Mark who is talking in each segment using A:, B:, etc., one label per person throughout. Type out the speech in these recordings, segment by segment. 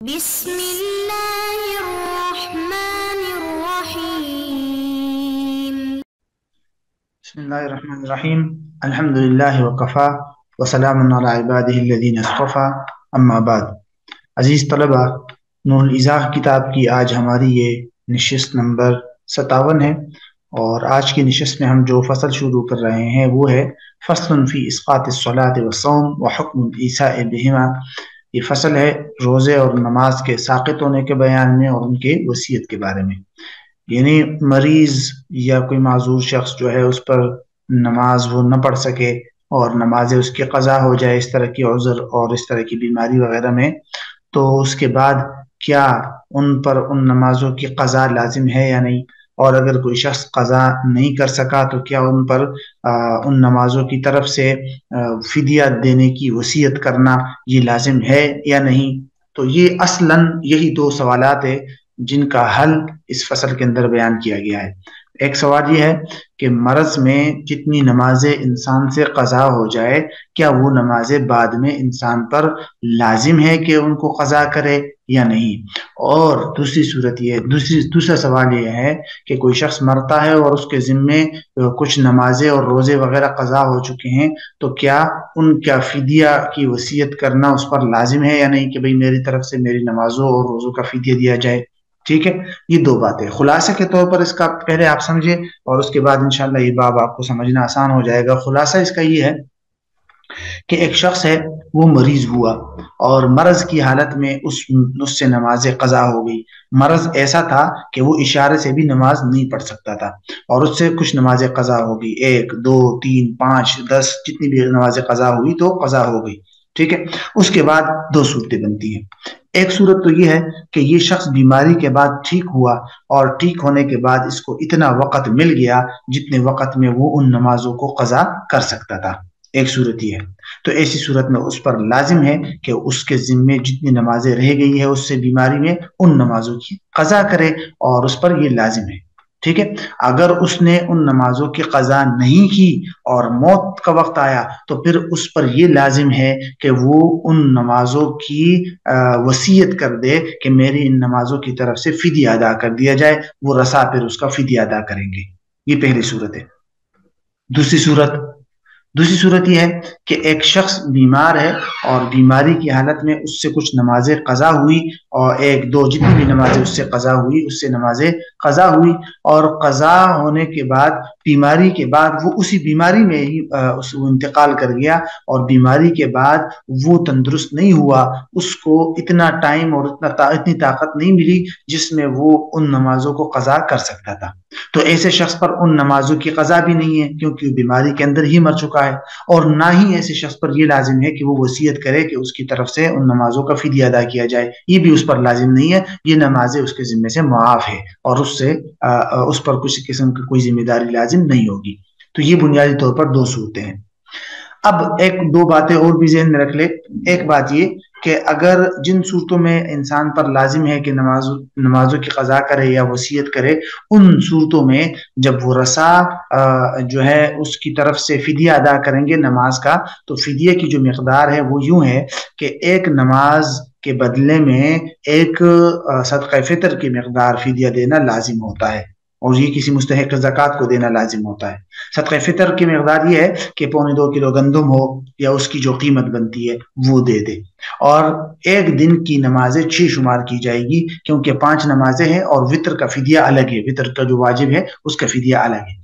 A: بسم اللہ الرحمن الرحیم
B: بسم اللہ الرحمن الرحیم الحمدللہ وکفا وسلام علی عبادہ الذین اصطفیٰ اما بعد۔ عزیز طلبہ، نور الایضاح کتاب کی آج ہماری یہ نشست نمبر 57 ہے، اور آج کی نشست میں ہم جو فصل شروع کر رہے ہیں وہ ہے فصل فی اسقاط الصلاۃ والصوم وحکم الایساء بہما۔ یہ فصل ہے روزے اور نماز کے ساقط ہونے کے بیان میں اور ان کے وصیت کے بارے میں۔ یعنی مریض یا کوئی معذور شخص جو ہے اس پر نماز وہ نہ پڑھ سکے اور نماز اس کی قضا ہو جائے اس طرح کی عذر اور اس طرح کی بیماری وغیرہ میں، تو اس کے بعد کیا ان پر ان نمازوں کی قضا لازم ہے یا نہیں، اور اگر کوئی شخص قضا نہیں کر سکا تو کیا ان پر ان نمازوں کی طرف سے فدیہ دینے کی وصیت کرنا یہ لازم ہے یا نہیں۔ تو یہ اصلاً یہی دو سوالات ہیں جن کا حل اس فصل کے اندر بیان کیا گیا ہے۔ ایک سوال یہ ہے کہ مرض میں جتنی نمازیں انسان سے قضا ہو جائے کیا وہ نمازیں بعد میں انسان پر لازم ہے کہ ان کو قضا کرے یا نہیں، اور دوسرا سوال یہ ہے کہ کوئی شخص مرتا ہے اور اس کے ذمے کچھ نمازیں اور روزے وغیرہ قضا ہو چکے ہیں، تو کیا ان کا فدیہ کی وصیت کرنا اس پر لازم ہے یا نہیں کہ بھئی میری طرف سے میری نمازوں اور روزوں کا فدیہ دیا جائے۔ ٹھیک ہے، یہ دو باتیں خلاصے کے طور پر اس کا پہلے آپ سمجھے اور اس کے بعد انشاءاللہ یہ باب آپ کو سمجھنا آسان ہو جائے گا۔ خلاصہ اس کا یہ ہے کہ ایک شخص ہے وہ مریض ہوا اور مرض کی حالت میں اس سے نماز قضا ہو گئی۔ مرض ایسا تھا کہ وہ اشارے سے بھی نماز نہیں پڑھ سکتا تھا اور اس سے کچھ نماز قضا ہو گئی، 1 2 3 5 10 جتنی بھی نماز قضا ہوئی تو قضا ہو گئی۔ ٹھیک ہے، اس کے بعد دو صورتیں بنتی ہیں۔ ایک صورت تو یہ ہے کہ یہ شخص بیماری کے بعد ٹھیک ہوا اور ٹھیک ہونے کے بعد اس کو اتنا وقت مل گیا جتنے وقت میں وہ ان نمازوں کو قضا کر سکتا تھا۔ ایک صورت یہ ہے، تو ایسی صورت میں اس پر لازم ہے کہ اس کے ذمے جتنی نمازیں رہ گئی ہے اس سے بیماری میں ان نمازوں کی قضا کرے، اور اس پر یہ لازم ہے۔ ٹھیک ہے، اگر اس نے ان نمازوں کی قضا نہیں کی اور موت کا وقت آیا تو پھر اس پر یہ لازم ہے کہ وہ ان نمازوں کی وصیت کر دے کہ میری ان نمازوں کی طرف سے فدیہ ادا کر دیا جائے، وہ رسا پھر اس کا فدیہ ادا کریں گے۔ یہ پہلی صورت ہے۔ دوسری صورت یہ ہے کہ ایک شخص بیمار ہے اور بیماری کی حالت میں اس سے کچھ نمازیں قضا ہوئی، اور 1 2 جتنی بھی نمازیں اس سے قضا ہوئی اس سے نمازیں قضا ہوئی، اور قضا ہونے کے بعد بیماری کے بعد وہ اسی بیماری میں ہی وہ انتقال کر گیا، اور بیماری کے بعد وہ تندرست نہیں ہوا، اس کو اتنا ٹائم اور اتنی طاقت نہیں ملی جس میں وہ ان نمازوں کو قضا کر سکتا تھا۔ تو ایسے شخص پر ان نمازوں کی قضا بھی نہیں ہے کیونکہ وہ بیماری کے اندر ہی مر چکا ہے، اور نہ ہی ایسے شخص پر یہ لازم ہے کہ وہ وصیت کرے کہ اس کی طرف سے ان نمازوں کا فدیہ ادا کیا جائے، یہ بھی اس پر لازم نہیں ہے۔ یہ نمازیں اس کے ذمے سے معاف ہے اور اس پر کسی قسم کی کوئی ذمہ داری لازم نہیں ہوگی۔ تو یہ بنیادی طور پر دو صورتیں ہیں۔ اب ایک دو باتیں اور بھی ذہن میں رکھ لے۔ ایک بات یہ کہ اگر جن صورتوں میں انسان پر لازم ہے کہ نمازوں کی قضا کرے یا وصیت کرے، ان صورتوں میں جب وہ رسا جو ہے اس کی طرف سے فدیہ ادا کریں گے نماز کا، تو فدیہ کی جو مقدار ہے وہ یوں ہے کہ ایک نماز کے بدلے میں ایک صدقہ فطر کی مقدار فدیہ دینا لازم ہوتا ہے، اور یہ کسی مستحق زکوٰۃ کو دینا لازم ہوتا ہے۔ صدقہ فطر کی مقدار یہ ہے کہ 1.25 کلو گندم ہو یا اس کی جو قیمت بنتی ہے وہ دے دے، اور ایک دن کی نمازیں 6 شمار کی جائے گی کیونکہ 5 نمازیں ہیں اور وطر کا فدیہ الگ ہے، وطر کا جو واجب ہے اس کا فدیہ الگ ہے۔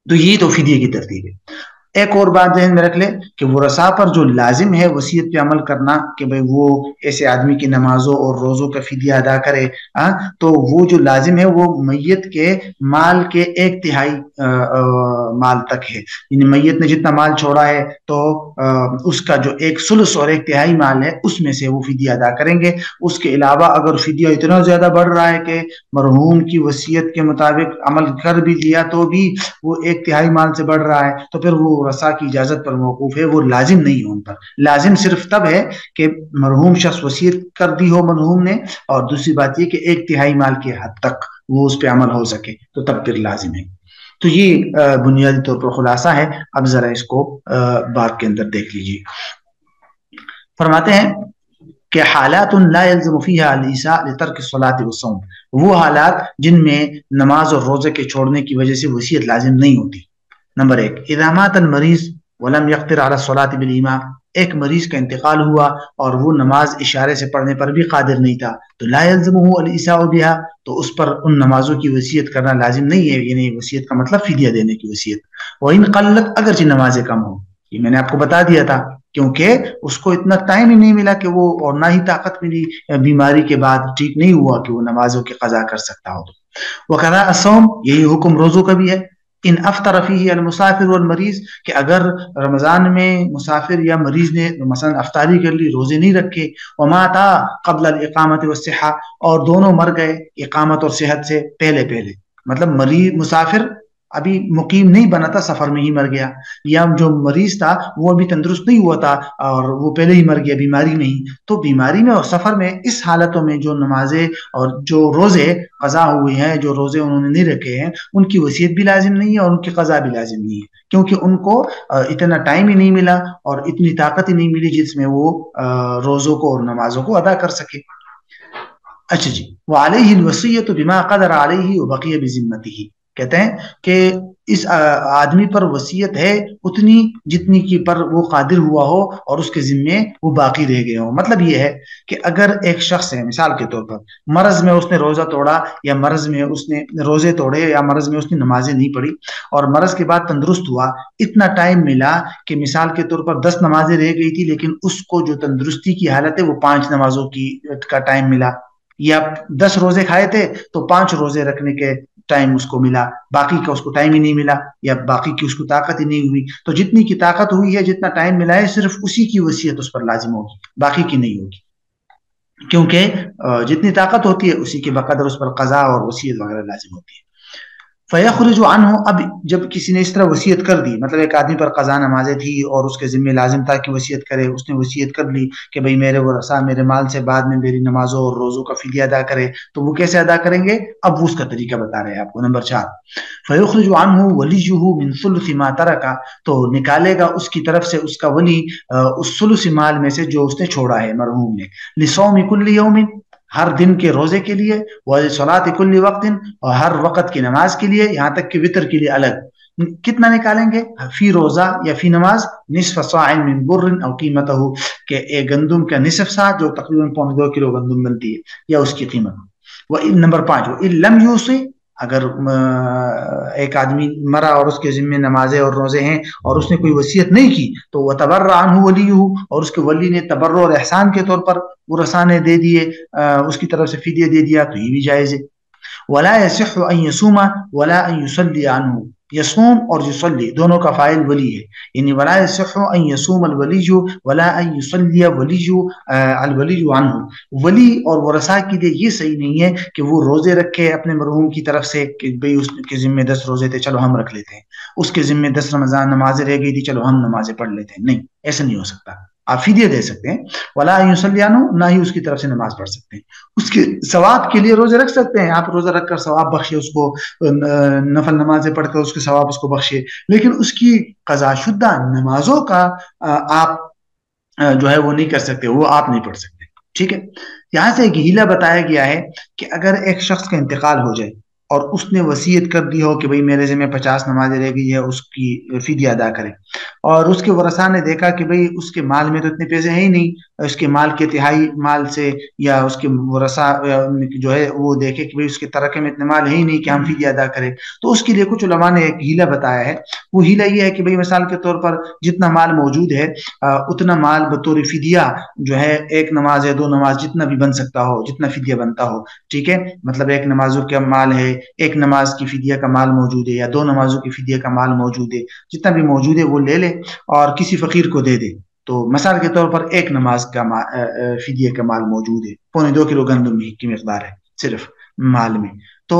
B: تو یہ تو فدیہ کی ترتیب ہے۔ ایک اور بات ذہن میں رکھ لے کہ وہ رسا پر جو لازم ہے وصیت پہ عمل کرنا کہ بھئی وہ ایسے آدمی کی نمازوں اور روزوں کا فدیہ ادا کرے، تو وہ جو لازم ہے وہ میت کے مال کے 1/3 مال تک ہے، یعنی میت نے جتنا مال چھوڑا ہے تو اس کا جو 1/3 اور 1/3 مال ہے اس میں سے وہ فدیہ ادا کریں گے۔ اس کے علاوہ اگر فدیہ اتنا زیادہ بڑھ رہا ہے کہ مرحوم کی وصیت کے مطابق عمل کر بھی لیا تو بھی وہ 1/3 مال سے بڑھ رہا ہے تو پھر وہ رسا کی اجازت پر موقوف ہے، وہ لازم نہیں ہو ان پر۔ لازم صرف تب ہے کہ مرحوم شخص وصیت کر دی ہو مرحوم نے، اور دوسری بات یہ کہ 1/3 مال کے حد تک وہ اس پہ عمل ہو سکے تو تب پھر لازم ہے۔ تو یہ بنیادی طور پر خلاصہ ہے۔ اب ذرا اس کو بات کے اندر دیکھ لیجیے۔ فرماتے ہیں کہ حالات لا يلزم فيها الإيساء لترك الصلاة والصوم، وہ حالات جن میں نماز اور روزے کے چھوڑنے کی وجہ سے وصیت لازم نہیں ہوتی۔ نمبر 1، اذا مات المریض ولم يقدر على الصلاة بالإيماء، ایک مریض کا انتقال ہوا اور وہ نماز اشارے سے پڑھنے پر بھی قادر نہیں تھا تو لا يلزمه الإيساء بها، تو اس پر ان نمازوں کی وصیت کرنا لازم نہیں ہے، یعنی وصیت کا مطلب فدیہ دینے کی وصیت۔ وَإِن قلت، اگرچہ نمازیں کم ہو، یہ میں نے آپ کو بتا دیا تھا، کیونکہ اس کو اتنا ٹائم ہی نہیں ملا کہ وہ، اور نہ ہی طاقت ملی بیماری کے بعد ٹھیک نہیں ہوا کہ وہ نمازوں کی قضا کر سکتا ہو۔ وَقَضَاء الصَّوْمِ، یہی حکم روزوں کا بھی ہے۔ ان افطر فیہ المسافر والمریض، کہ اگر رمضان میں مسافر یا مریض نے مثلا افطاری کر لی، روزے نہیں رکھے، وماتا قبل الاقامت والصحہ، اور دونوں مر گئے اقامت اور صحت سے پہلے پہلے، مطلب مریض مسافر ابھی مقیم نہیں بنا تھا، سفر میں ہی مر گیا، یا جو مریض تھا وہ ابھی تندرست نہیں ہوا تھا اور وہ پہلے ہی مر گیا بیماری میں ہی، تو بیماری میں اور سفر میں اس حالتوں میں جو نمازیں اور جو روزے قضا ہوئے ہیں، جو روزے انہوں نے نہیں رکھے ہیں، ان کی وصیت بھی لازم نہیں ہے اور ان کی قضا بھی لازم نہیں ہے، کیونکہ ان کو اتنا ٹائم ہی نہیں ملا اور اتنی طاقت ہی نہیں ملی جس میں وہ روزوں کو اور نمازوں کو ادا کر سکے۔ اچھا جی، وعلیہ الوصیۃ بما قدر علیہ وبقی بذمتہ، کہتے ہیں کہ اس آدمی پر وصیت ہے اتنی جتنی کی پر وہ قادر ہوا ہو اور اس کے ذمے وہ باقی رہ گئے ہوں۔ مطلب یہ ہے کہ اگر ایک شخص ہے، مثال کے طور پر مرض میں اس نے روزہ توڑا یا مرض میں اس نے روزے توڑے یا مرض میں اس نے نمازیں نہیں پڑھی اور مرض کے بعد تندرست ہوا، اتنا ٹائم ملا کہ مثال کے طور پر 10 نمازیں رہ گئی تھی، لیکن اس کو جو تندرستی کی حالت ہے وہ 5 نمازوں کا ٹائم ملا، یا 10 روزے کھائے تھے تو 5 روزے رکھنے کے ٹائم اس کو ملا، باقی کا اس کو ٹائم ہی نہیں ملا یا باقی کی اس کو طاقت ہی نہیں ہوئی، تو جتنی کی طاقت ہوئی ہے، جتنا ٹائم ملا ہے، صرف اسی کی وصیت اس پر لازم ہوگی، باقی کی نہیں ہوگی، کیونکہ جتنی طاقت ہوتی ہے اسی کے بقدر اس پر قضا اور وصیت وغیرہ لازم ہوتی ہے۔ فیخرج عنہ، اب جب کسی نے اس طرح وصیت کر دی، مطلب ایک آدمی پر قضا نمازیں تھی اور اس کے ذمہ لازم تھا کہ وصیت کرے، اس نے وصیت کر لی کہ بھئی میرے ورثہ میرے مال سے بعد میں میری نمازوں اور روزوں کا فدیہ ادا کرے، تو وہ کیسے ادا کریں گے؟ اب وہ اس کا طریقہ بتا رہے ہیں آپ کو۔ نمبر 4، فیخرج عنہ ولیہ من ثلث ما ترک، تو نکالے گا اس کی طرف سے اس کا ولی اس ثلث مال میں سے جو اس نے چھوڑا ہے مرحوم نے، لصوم کل یوم، ہر دن کے روزے کے لیے، وصلاۃ کل وقت، اور ہر وقت کی نماز کے لیے، یہاں تک کہ وطر کے لیے الگ۔ کتنا نکالیں گے؟ فی روزہ یا فی نماز، نصف صاع من بر او قیمتہ، کہ ایک گندم کا نصف سا جو تقریباً 2.25 کلو گندم بنتی ہے، یا اس کی قیمت۔ نمبر 5، وَإِن لَمْ يُوصِ، اگر ایک آدمی مرا اور اس کے ذمہ نمازیں اور روزے ہیں اور اس نے کوئی وصیت نہیں کی، تو وَتَبَرَّ عَنْهُ وَلِيُّهُ، اور اس کے ولی نے تبرع اور احسان کے طور پر ورثاء نے دے دیے، اس کی طرف سے فدیہ دے دیا، تو یہ بھی جائز ہے۔ وَلَا يَصِحُّ أَن يَصُومَ وَلَا أَن يُصَلِّيَ عَنْهُ، یصوم اور یصلی دونوں کا فاعل ولی ہے، یعنی ولا يصح ان يصوم الولی ولا ان يصلی الولی عنہ، ولی اور ورثاء کے لیے یہ صحیح نہیں ہے کہ وہ روزے رکھے اپنے مرحوم کی طرف سے کہ بھئی اس کے ذمہ 10 روزے تھے چلو ہم رکھ لیتے ہیں، اس کے ذمہ 10 رمضان نمازیں رہ گئی تھی چلو ہم نمازیں پڑھ لیتے ہیں، نہیں، ایسا نہیں ہو سکتا۔ آپ فدیہ دے سکتے ہیں، ولا یصلی عنہ، نہ ہی اس کی طرف سے نماز پڑھ سکتے ہیں، اس کے ثواب کے لیے روزے رکھ سکتے ہیں، آپ روزہ رکھ کر ثواب بخشے اس کو، نفل نمازیں پڑھ کر اس کے ثواب اس کو بخشے، لیکن اس کی قضا شدہ نمازوں کا آپ جو ہے وہ نہیں کر سکتے، وہ آپ نہیں پڑھ سکتے، ٹھیک ہے۔ یہاں سے ایک ہیلا بتایا گیا ہے کہ اگر ایک شخص کا انتقال ہو جائے اور اس نے وصیت کر دی ہو کہ بھئی میرے ذمہ 50 نمازیں رہ گئی ہے، اس کی فدیہ ادا کرے، اور اس کے ورثاء نے دیکھا کہ بھئی اس کے مال میں تو اتنے پیسے ہیں ہی نہیں، اس کے مال کے تہائی مال سے، یا اس کے ورثاء جو ہے وہ دیکھے کہ بھئی اس کے ترکے میں اتنے مال ہے ہی نہیں کہ ہم فدیہ ادا کریں، تو اس کے لیے کچھ علماء نے ایک ہیلا بتایا ہے۔ وہ ہیلا یہ ہے کہ بھئی مثال کے طور پر جتنا مال موجود ہے اتنا مال بطور فدیہ جو ہے، ایک نماز ہے 2 نماز جتنا بھی بن سکتا ہو، جتنا فدیہ بنتا ہو، ٹھیک ہے، مطلب ایک نمازوں کا مال ہے، ایک نماز کی فدیہ کا مال موجود ہے، یا 2 نمازوں کی فدیہ کا مال موجود ہے، جتنا بھی موجود ہے وہ لے لے اور کسی فقیر کو دے دے، تو مثال کے طور پر ایک نماز کا فدیہ کا مال موجود ہے، 2.25 کلو گندم کی مقدار ہے صرف مال میں، تو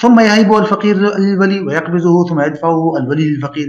B: ثم يهب الفقير الولي ويقبضه ثم يدفعه الولي للفقير،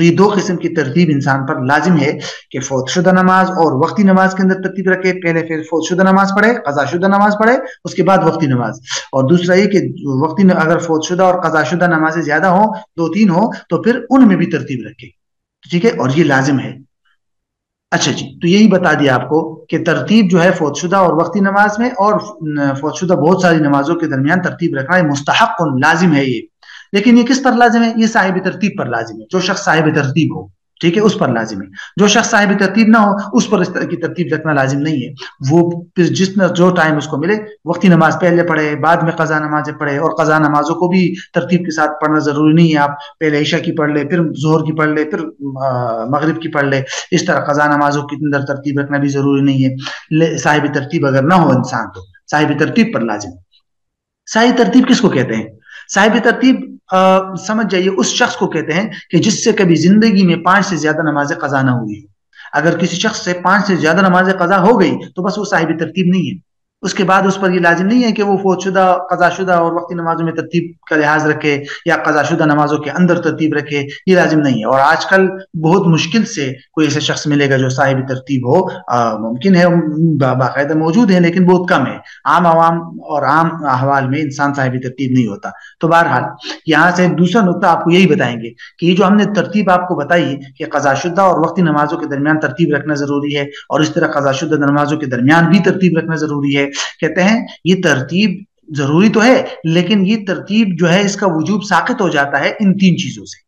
B: تو یہ دو قسم کی ترتیب انسان پر لازم ہے کہ فوت شدہ نماز اور وقتی نماز کے اندر ترتیب رکھے، پہلے پھر فوت شدہ نماز پڑھے، قضا شدہ نماز پڑھے، اس کے بعد وقتی نماز، اور دوسرا یہ کہ اگر فوت شدہ اور قضا شدہ نمازیں زیادہ ہوں، 2-3 ہوں، تو پھر ان میں بھی ترتیب رکھے، ٹھیک ہے، اور یہ لازم ہے۔ اچھا جی، تو یہی بتا دیا آپ کو کہ ترتیب جو ہے فوت شدہ اور وقتی نماز میں اور فوت شدہ بہت ساری نمازوں کے درمیان ترتیب رکھنا ہے مستحق لازم ہے یہ، لیکن یہ کس پر لازم ہے؟ یہ صاحب ترتیب پر لازم ہے، جو شخص صاحب ترتیب ہو، ٹھیک ہے، اس پر لازم ہے۔ جو شخص صاحب ترتیب نہ ہو اس پر اس طرح کی ترتیب رکھنا لازم نہیں ہے، وہ پھر جو ٹائم اس کو ملے وقتی نماز پہلے پڑھے، بعد میں قضا نمازیں پڑھے، اور قضا نمازوں کو بھی ترتیب کے ساتھ پڑھنا ضروری نہیں ہے، آپ پہلے عشاء کی پڑھ لے، پھر ظہر کی پڑھ لے، پھر مغرب کی پڑھ لے، اس طرح قضا نمازوں کے اندر ترتیب رکھنا بھی ضروری نہیں ہے۔ صاحب ترتیب اگر نہ ہو انسان تو صاحب ترتیب پر لازم۔ صاحب ترتیب کس کو کہتے ہیں؟ صاحب ترتیب سمجھ جائیے اس شخص کو کہتے ہیں کہ جس سے کبھی زندگی میں 5 سے زیادہ نمازیں قضا نہ ہوئی۔ اگر کسی شخص سے 5 سے زیادہ نمازیں قضا ہو گئی تو بس وہ صاحب ترتیب نہیں ہے، اس کے بعد اس پر یہ لازم نہیں ہے کہ وہ فوت شدہ، قضا شدہ اور وقتی نمازوں میں ترتیب کا لحاظ رکھے یا قضا شدہ نمازوں کے اندر ترتیب رکھے، یہ لازم نہیں ہے۔ اور آج کل بہت مشکل سے کوئی ایسا شخص ملے گا جو صاحب ترتیب ہو، ممکن ہے باقاعدہ موجود ہے لیکن بہت کم ہے، عام عوام اور عام احوال میں انسان صاحب ترتیب نہیں ہوتا۔ تو بہرحال یہاں سے دوسرا نقطہ آپ کو یہی بتائیں گے کہ یہ جو ہم نے ترتیب آپ کو بتائی کہ قضا شدہ اور وقتی نمازوں کے درمیان ترتیب رکھنا ضروری ہے، اور اس طرح قضا شدہ نمازوں کے درمیان بھی ترتیب رکھنا ضروری ہے، کہتے ہیں یہ ترتیب ضروری تو ہے لیکن یہ ترتیب جو ہے اس کا وجوب ساقط ہو جاتا ہے ان 3 چیزوں سے۔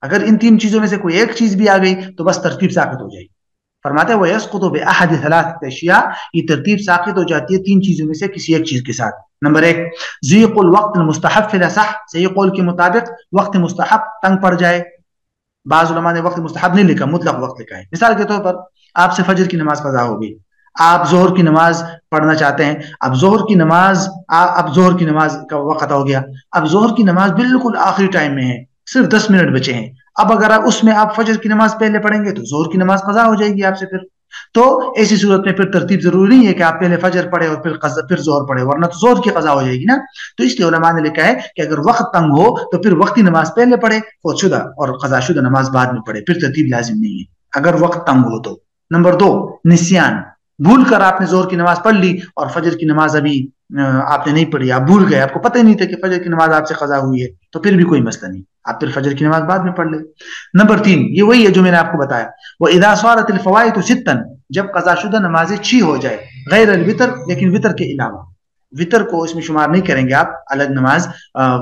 B: اگر ان 3 چیزوں میں سے کوئی ایک چیز بھی آ گئی تو بس ترتیب ساقط ہو جائے گی۔ فرماتے ہیں وَيَسْقُطُ بِأَحَدِ ثَلَاثَةِ أَشْيَاء، یہ ترتیب ساقط ہو جاتی ہے 3 چیزوں میں سے کسی ایک چیز کے ساتھ۔ نمبر 1 ضیق الوقت المستحب فی الاصح، صحیح قول کے مطابق وقت مستحب تنگ پڑ جائے۔ بعض علماء نے وقت مستحب نہیں لکھا، مطلق وقت لکھا ہے۔ مثال کے طور پر آپ سے فجر کی نماز قضا ہو گئی، آپ ظہر کی نماز پڑھنا چاہتے ہیں، اب ظہر کی نماز کا وقت ہو گیا، اب ظہر کی نماز بالکل آخری ٹائم میں ہے، صرف 10 منٹ بچے ہیں، اب اگر آپ اس میں آپ فجر کی نماز پہلے پڑھیں گے تو ظہر کی نماز قضا ہو جائے گی آپ سے۔ پھر تو ایسی صورت میں پھر ترتیب ضروری نہیں ہے کہ آپ پہلے فجر پڑھے اور پھر ظہر پڑھے، ورنہ تو ظہر کی قضا ہو جائے گی نا۔ تو اس لیے علماء نے لکھا ہے کہ اگر وقت تنگ ہو تو پھر وقتی نماز پہلے پڑھے، فوت شدہ اور قضا شدہ نماز بعد میں پڑھے، پھر ترتیب لازم نہیں ہے اگر وقت تنگ ہو تو۔ نمبر 2 نسیان، بھول کر آپ نے ظہر کی نماز پڑھ لی اور فجر کی نماز ابھی آپ نے نہیں پڑھی، آپ بھول گئے، آپ کو پتہ ہی نہیں تھا کہ فجر کی نماز آپ سے قضا ہوئی ہے، تو پھر بھی کوئی مسئلہ نہیں، آپ پھر فجر کی نماز بعد میں پڑھ لیں۔ نمبر 3 یہ وہی ہے جو میں نے آپ کو بتایا، وَإِذَا صَارَتِ الْفَوَائِدُ سِتًّا، جب قضا شدہ نمازیں 6 ہو جائے، غیر الوتر، لیکن وتر کے علاوہ، وتر کو اس میں شمار نہیں کریں گے آپ، الگ نماز،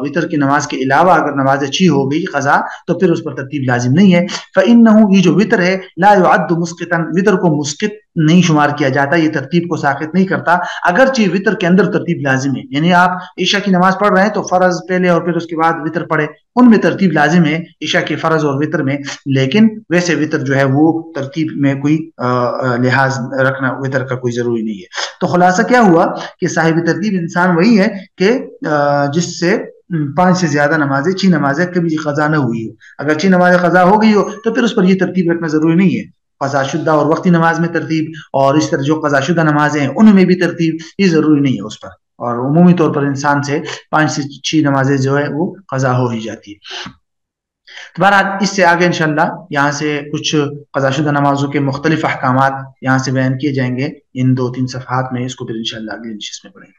B: وتر کی نماز کے علاوہ اگر نماز 6 ہو گئی قضا تو پھر اس پر ترتیب لازم نہیں ہے۔ فَإِنَّهُ، یہ جو وتر ہے، لا يعد مسقطا، وتر کو مسقط نہیں شمار کیا جاتا، یہ ترتیب کو ساقط نہیں کرتا، اگرچہ وتر کے اندر ترتیب لازم ہے، یعنی آپ عشاء کی نماز پڑھ رہے ہیں تو فرض پہلے اور پھر اس کے بعد وتر پڑھے، ان میں ترتیب لازم ہے عشاء کے فرض اور وتر میں، لیکن ویسے وتر جو ہے وہ ترتیب میں کوئی لحاظ رکھنا وتر کا کوئی ضروری نہیں ہے۔ تو خلاصہ کیا ہوا کہ صاحب ترتیب انسان وہی ہے کہ جس سے 5 سے زیادہ نمازیں 6 نمازیں کبھی قضا نہ ہوئی ہو، اگر 6 نمازیں قضا ہو گئی ہو تو پھر اس پر یہ ترتیب رکھنا ضروری نہیں ہے، قضا شدہ اور وقتی نماز میں ترتیب، اور اس طرح جو قضا شدہ نمازیں ہیں ان میں بھی ترتیب، یہ ضروری نہیں ہے اس پر، اور عمومی طور پر انسان سے 5 سے 6 نمازیں جو ہے وہ قضا ہو ہی جاتی ہے۔ تو بہرحال اس سے آگے انشاءاللہ یہاں سے کچھ قضا شدہ نمازوں کے مختلف احکامات یہاں سے بیان کیے جائیں گے ان 2-3 صفحات میں، اس کو پھر انشاءاللہ اگلی نشست میں پڑھیں گے۔